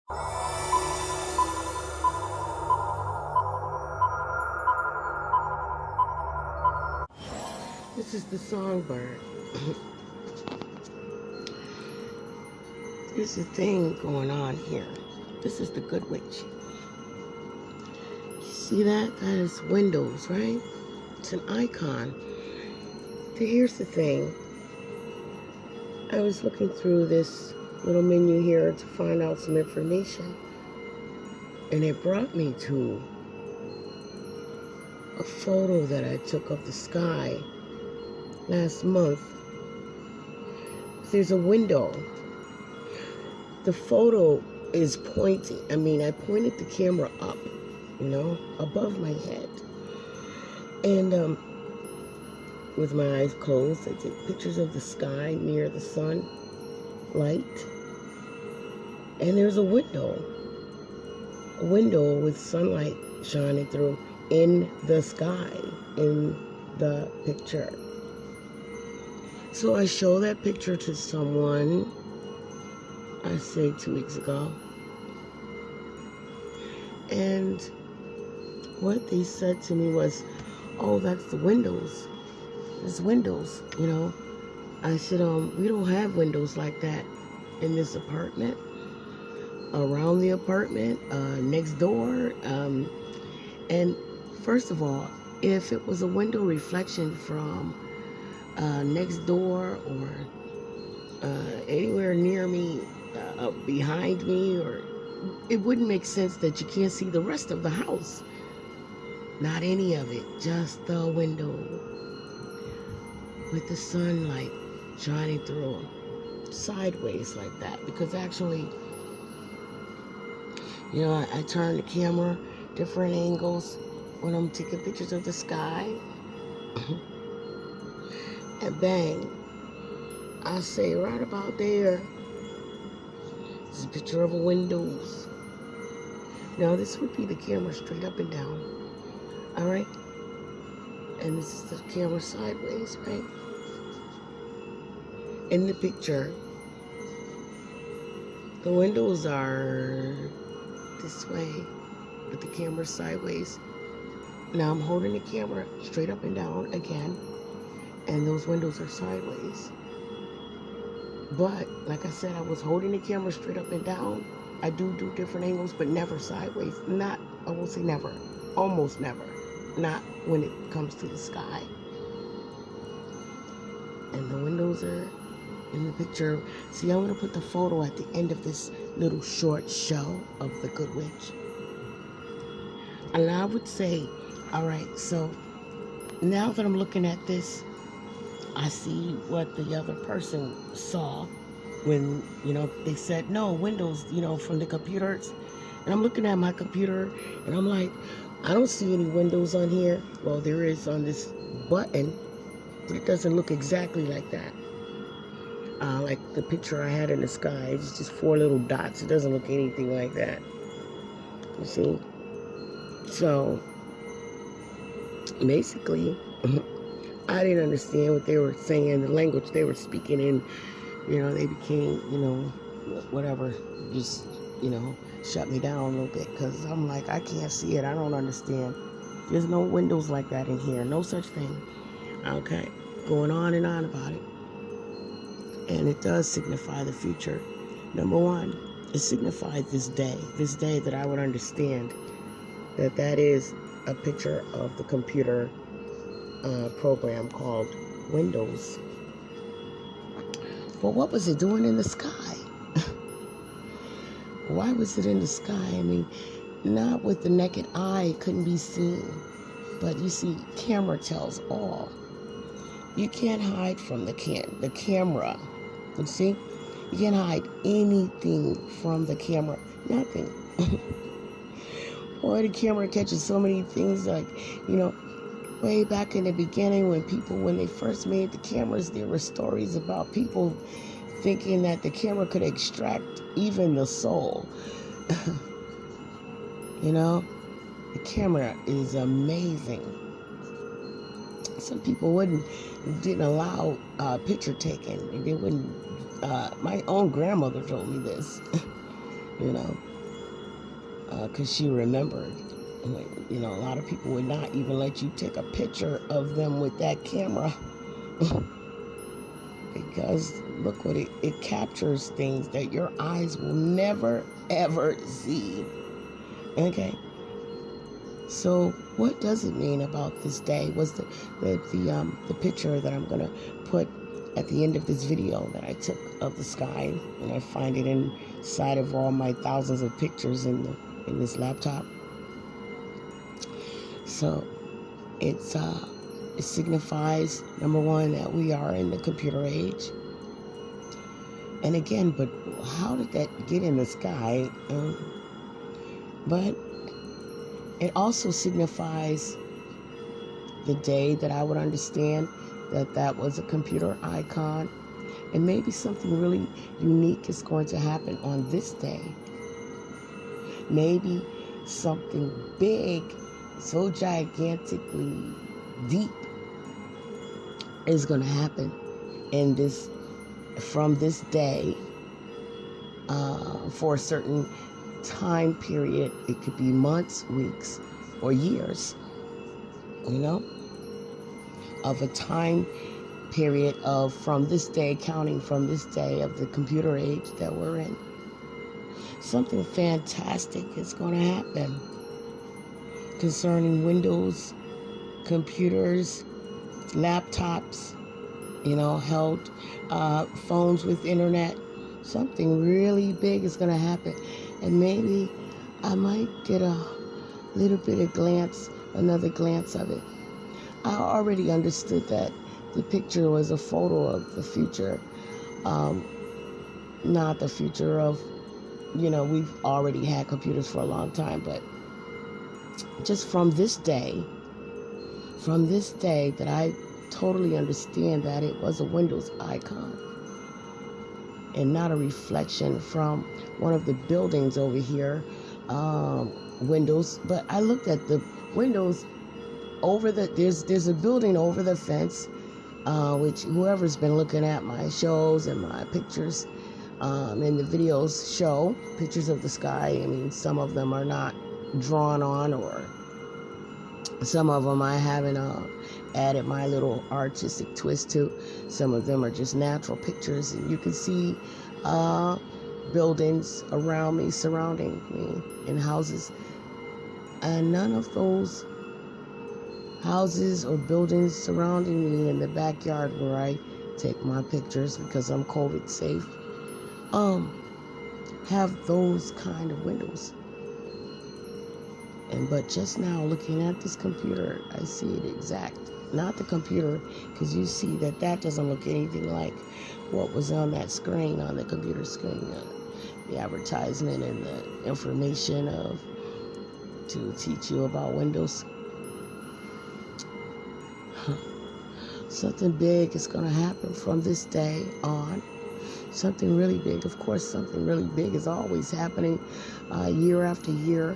This is the songbird. There's a thing going on here. This is the good witch. You see that? That is Windows, right? It's an icon. Here's the thing. I was looking through this little menu here to find out some information. And it brought me to a photo that I took of the sky last month. There's a window. The photo is pointing. I pointed the camera up, above my head. And with my eyes closed, I take pictures of the sky near the sun light. And there's a window with sunlight shining through in the sky, in the picture. So I showed that picture to someone, I say 2 weeks ago. And what they said to me was, oh, that's the windows. There's windows, I said, we don't have windows like that in this apartment, around the apartment, next door. And first of all, if it was a window reflection from next door or anywhere near me, behind me, or it wouldn't make sense that you can't see the rest of the house. Not any of it, just the window with the sunlight shining through sideways like that. Because actually, I turn the camera different angles when I'm taking pictures of the sky. And bang, I say right about there, this is a picture of a windows. Now this would be the camera straight up and down, all right? And this is the camera sideways, right? In the picture, the windows are this way, but the camera sideways. Now I'm holding the camera straight up and down again, and those windows are sideways. But like I said, I was holding the camera straight up and down. I do different angles, but never sideways. Not, I won't say never, almost never. Not when it comes to the sky. And the windows are in the picture. See, I'm going to put the photo at the end of this little short show of the Good Witch. And I would say, all right, so now that I'm looking at this, I see what the other person saw when, they said, no, windows, from the computers. And I'm looking at my computer, and I'm like, I don't see any windows on here. Well, there is on this button, but it doesn't look exactly like that. Like the picture I had in the sky, it's just 4 little dots. It doesn't look anything like that. You see? So, basically, I didn't understand what they were saying, the language they were speaking in. They became, whatever, just, shut me down a little bit, because I'm like, I can't see it. I don't understand. There's no windows like that in here. No such thing. Okay. Going on and on about it. And it does signify the future. Number one, it signifies this day that I would understand that is a picture of the computer program called Windows. But what was it doing in the sky? Why was it in the sky? Not with the naked eye, it couldn't be seen. But you see, camera tells all. You can't hide from the camera. You see? You can't hide anything from the camera. Nothing. Boy, the camera catches so many things, like, way back in the beginning when they first made the cameras, there were stories about people thinking that the camera could extract even the soul. The camera is amazing. Some people didn't allow picture taking. They wouldn't. My own grandmother told me this. because she remembered. You know, a lot of people would not even let you take a picture of them with that camera because look what it captures things that your eyes will never ever see. Okay, so what does it mean about this day? Was the picture that I'm gonna put at the end of this video that I took of the sky, and I find it inside of all my thousands of pictures in this laptop. So it signifies, number one, that we are in the computer age. And again, but how did that get in the sky? But it also signifies the day that I would understand that was a computer icon, and maybe something really unique is going to happen on this day. Maybe something big, so gigantically deep, is going to happen from this day for a certain time period. It could be months, weeks, or years, you know, of a time period of from this day, counting from this day of the computer age that we're in. Something fantastic is going to happen concerning Windows, computers, laptops, you know, phones with internet. Something really big is going to happen. And maybe I might get a little bit of another glance of it. I already understood that the picture was a photo of the future, not the future of, you know, we've already had computers for a long time, but just from this day that I totally understand that it was a Windows icon and not a reflection from one of the buildings over here, windows. But I looked at the windows over there's a building over the fence, which whoever's been looking at my shows and my pictures and the videos show pictures of the sky. I mean, some of them are not drawn on, or some of them I haven't added my little artistic twist to. Some of them are just natural pictures, and you can see buildings around me, surrounding me, and houses. And none of those houses or buildings surrounding me in the backyard where I take my pictures because I'm COVID safe, have those kind of windows. But just now, looking at this computer, I see it exact. Not the computer, because you see that doesn't look anything like what was on that screen, on the computer screen. The advertisement and the information to teach you about Windows. Something big is going to happen from this day on. Something really big. Of course, something really big is always happening year after year.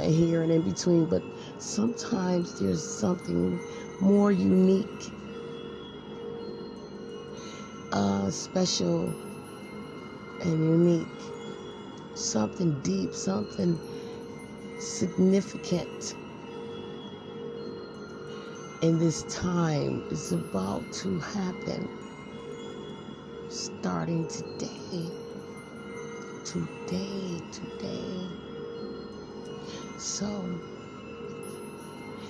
Here and in between, but sometimes there's something more unique, special and unique, something deep, something significant in this time is about to happen, starting today. So,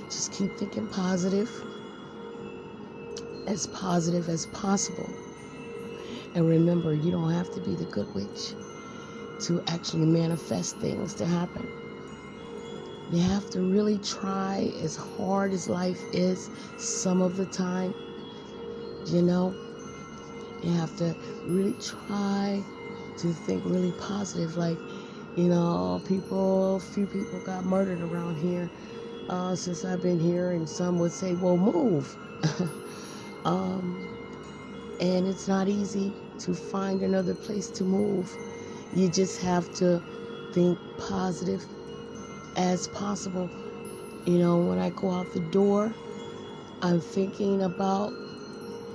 just keep thinking positive as possible. And remember, you don't have to be the good witch to actually manifest things to happen. You have to really try, as hard as life is some of the time, you know, you have to really try to think really positive. Like, you know, a few people got murdered around here since I've been here, and some would say, well, move. And it's not easy to find another place to move. You just have to think positive as possible. You know, when I go out the door, I'm thinking about,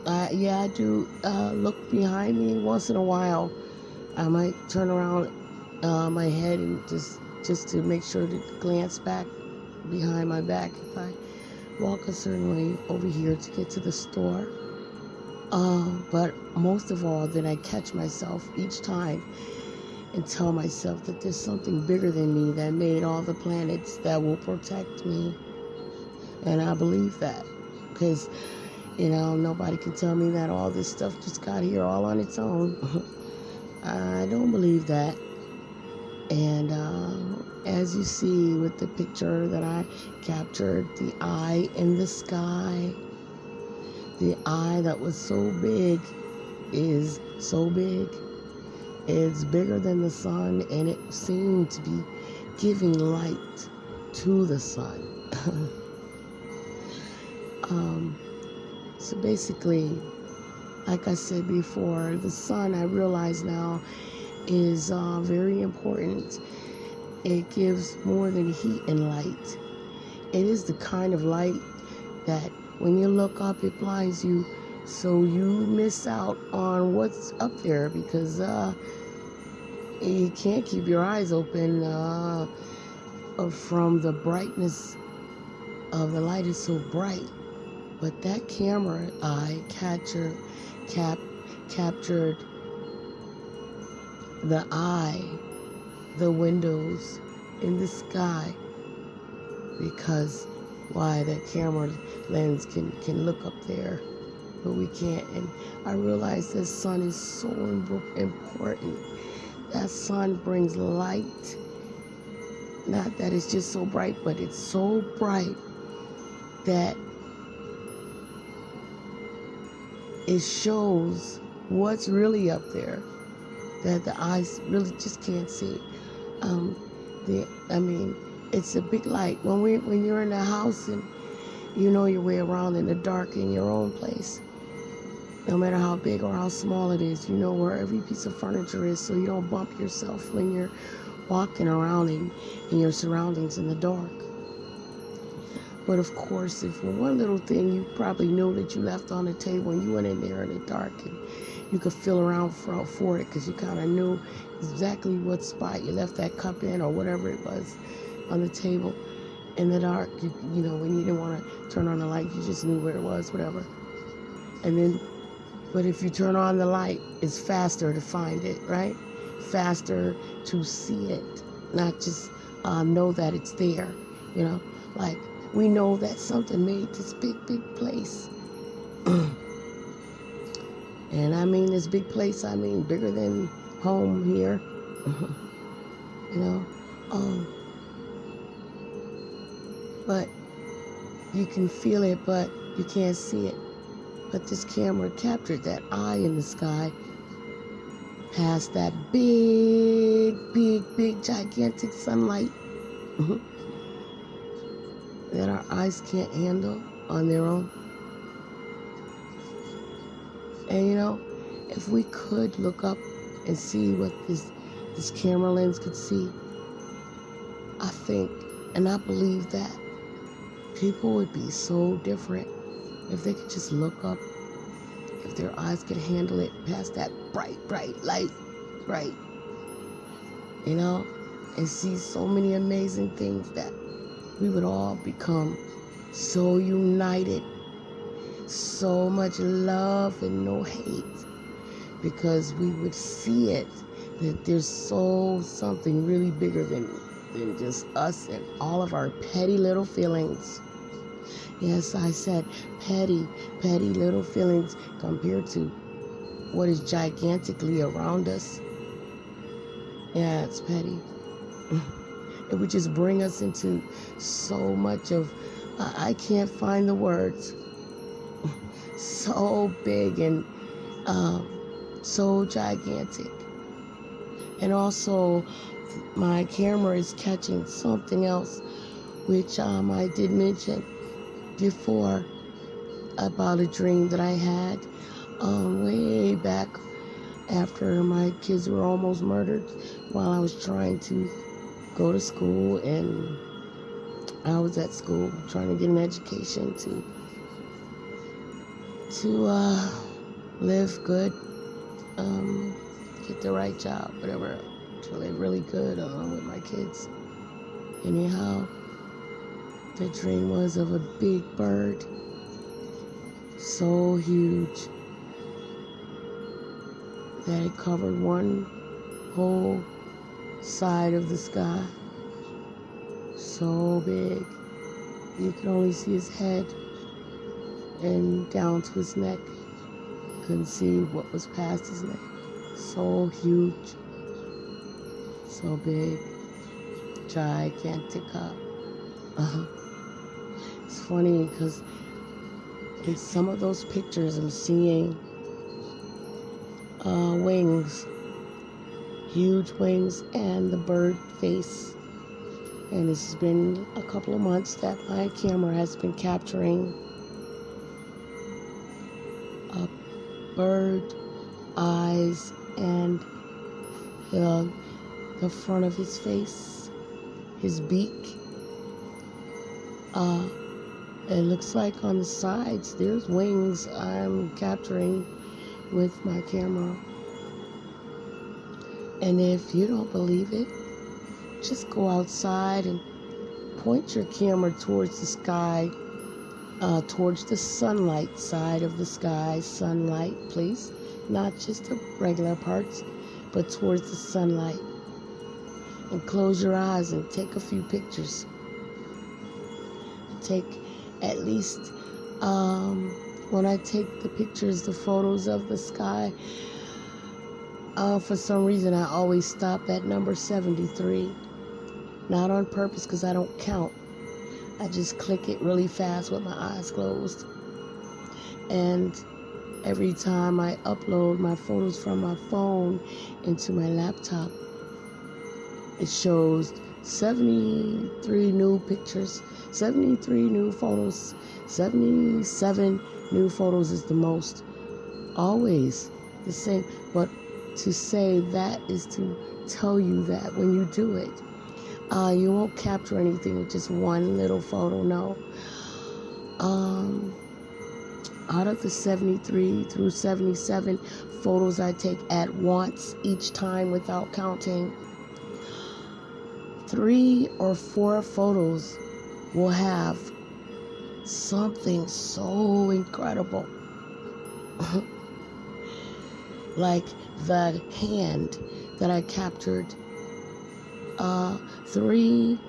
I do look behind me once in a while. I might turn around my head and just just to make sure to glance back behind my back if I walk a certain way over here to get to the store. But most of all, then I catch myself each time and tell myself that there's something bigger than me that made all the planets that will protect me. And I believe that, because, nobody can tell me that all this stuff just got here all on its own. I don't believe that. And as you see with the picture that I captured, the eye in the sky, the eye that was so big is so big. It's bigger than the sun, and it seemed to be giving light to the sun. So basically, like I said before, the sun, I realize now, is very important. It gives more than heat and light. It is the kind of light that when you look up, it blinds you, so you miss out on what's up there, because you can't keep your eyes open from the brightness of the light. Is so bright. But that camera eye captured the eye, the windows in the sky, because why, that camera lens can look up there, but we can't. And I realize the sun is so important. That sun brings light. Not that it's just so bright, but it's so bright that it shows what's really up there that the eyes really just can't see. It's a big light. When you're in a house and you know your way around in the dark in your own place, no matter how big or how small it is, you know where every piece of furniture is, so you don't bump yourself when you're walking around in your surroundings in the dark. But of course, if one little thing you probably knew that you left on the table and you went in there in the dark, and you could feel around for it because you kind of knew exactly what spot you left that cup in or whatever it was on the table in the dark. When you didn't want to turn on the light, you just knew where it was, whatever. But if you turn on the light, it's faster to find it, right? Faster to see it, not just know that it's there, like we know that something made this big place. And I mean this big place, I mean bigger than home here. But you can feel it, but you can't see it. But this camera captured that eye in the sky past that big, gigantic sunlight that our eyes can't handle on their own. And if we could look up and see what this camera lens could see, I think, and I believe that people would be so different if they could just look up, if their eyes could handle it past that bright light, and see so many amazing things, that we would all become so united, so much love and no hate, because we would see it, that there's something really bigger than just us and all of our petty little feelings. Yes, I said petty little feelings compared to what is gigantically around us. Yeah, it's petty. It would just bring us into so much of, I can't find the words, so big and so gigantic. And also, my camera is catching something else, which I did mention before, about a dream that I had way back after my kids were almost murdered, while I was trying to go to school, and I was at school trying to get an education to live good, get the right job, whatever, to live really good with my kids. Anyhow, the dream was of a big bird, so huge that it covered one whole side of the sky. So big, you could only see his head and down to his neck. Couldn't see what was past his neck. So huge, so big, gigantic. It's funny because in some of those pictures I'm seeing wings, huge wings, and the bird face. And it's been a couple of months that my camera has been capturing a bird eyes and the front of his face, his beak. It looks like on the sides there's wings I'm capturing with my camera. And if you don't believe it, just go outside and point your camera towards the sky, towards the sunlight side of the sky. Sunlight, please. Not just the regular parts, but towards the sunlight. And close your eyes and take a few pictures. Take at least, when I take the pictures, the photos of the sky, for some reason I always stop at number 73. Not on purpose, because I don't count. I just click it really fast with my eyes closed. And every time I upload my photos from my phone into my laptop, it shows 73 new pictures, 73 new photos, 77 new photos is the most. Always the same. But to say that is to tell you that when you do it, you won't capture anything with just one little photo, no. Out of the 73 through 77 photos I take at once each time without counting, 3 or 4 photos will have something so incredible. Like the hand that I captured. 3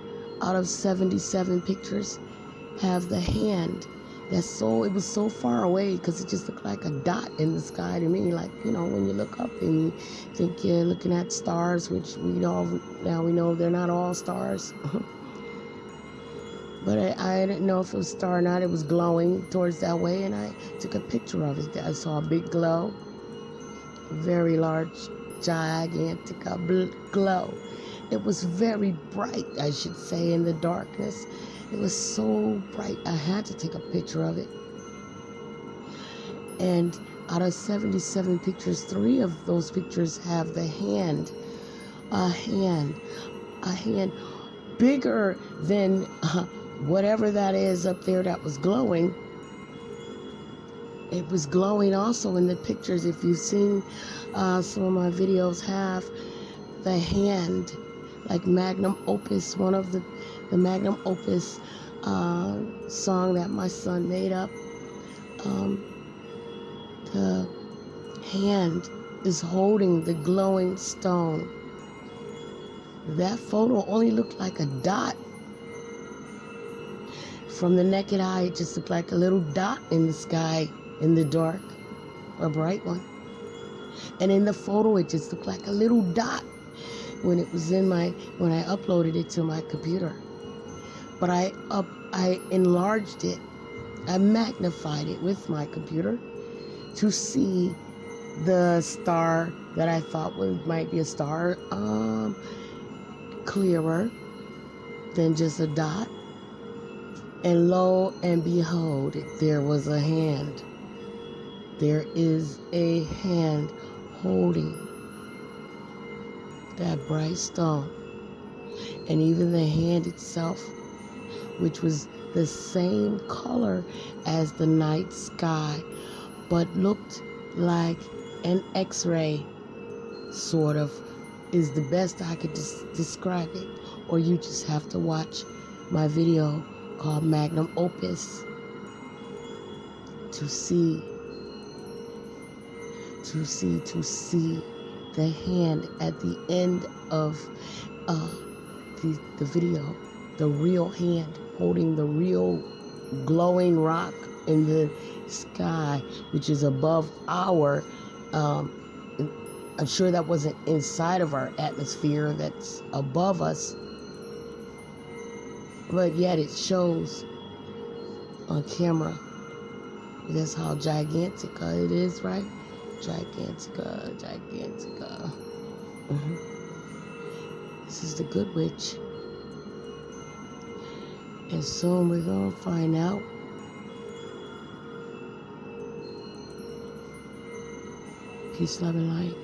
out of 77 pictures have the hand that's it was so far away because it just looked like a dot in the sky to me. Like, you know, when you look up and you think you're looking at stars, which we know they're not all stars. But I didn't know if it was a star or not. It was glowing towards that way, and I took a picture of it. I saw a big glow, very large, gigantic glow. It was very bright, I should say, in the darkness. It was so bright, I had to take a picture of it. And out of 77 pictures, 3 of those pictures have the hand. A hand bigger than whatever that is up there that was glowing. It was glowing also in the pictures. If you've seen some of my videos, have the hand, like magnum opus, one of the magnum opus song that my son made up. The hand is holding the glowing stone. That photo only looked like a dot. From the naked eye, it just looked like a little dot in the sky in the dark, a bright one. And in the photo, it just looked like a little dot when it was when I uploaded it to my computer. But I enlarged it, I magnified it with my computer to see the star that I thought might be a star clearer than just a dot. And lo and behold, there was a hand. There is a hand holding that bright stone. And even the hand itself, which was the same color as the night sky, but looked like an X-ray, sort of, is the best I could describe it. or you just have to watch my video called Magnum Opus to see the hand at the end of the video, the real hand holding the real glowing rock in the sky, which is above our, I'm sure that wasn't inside of our atmosphere, that's above us, but yet it shows on camera. That's how gigantica it is, right? Gigantica. This is the Good Witch. And soon we're going to find out. Peace, love, and light.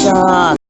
Shock.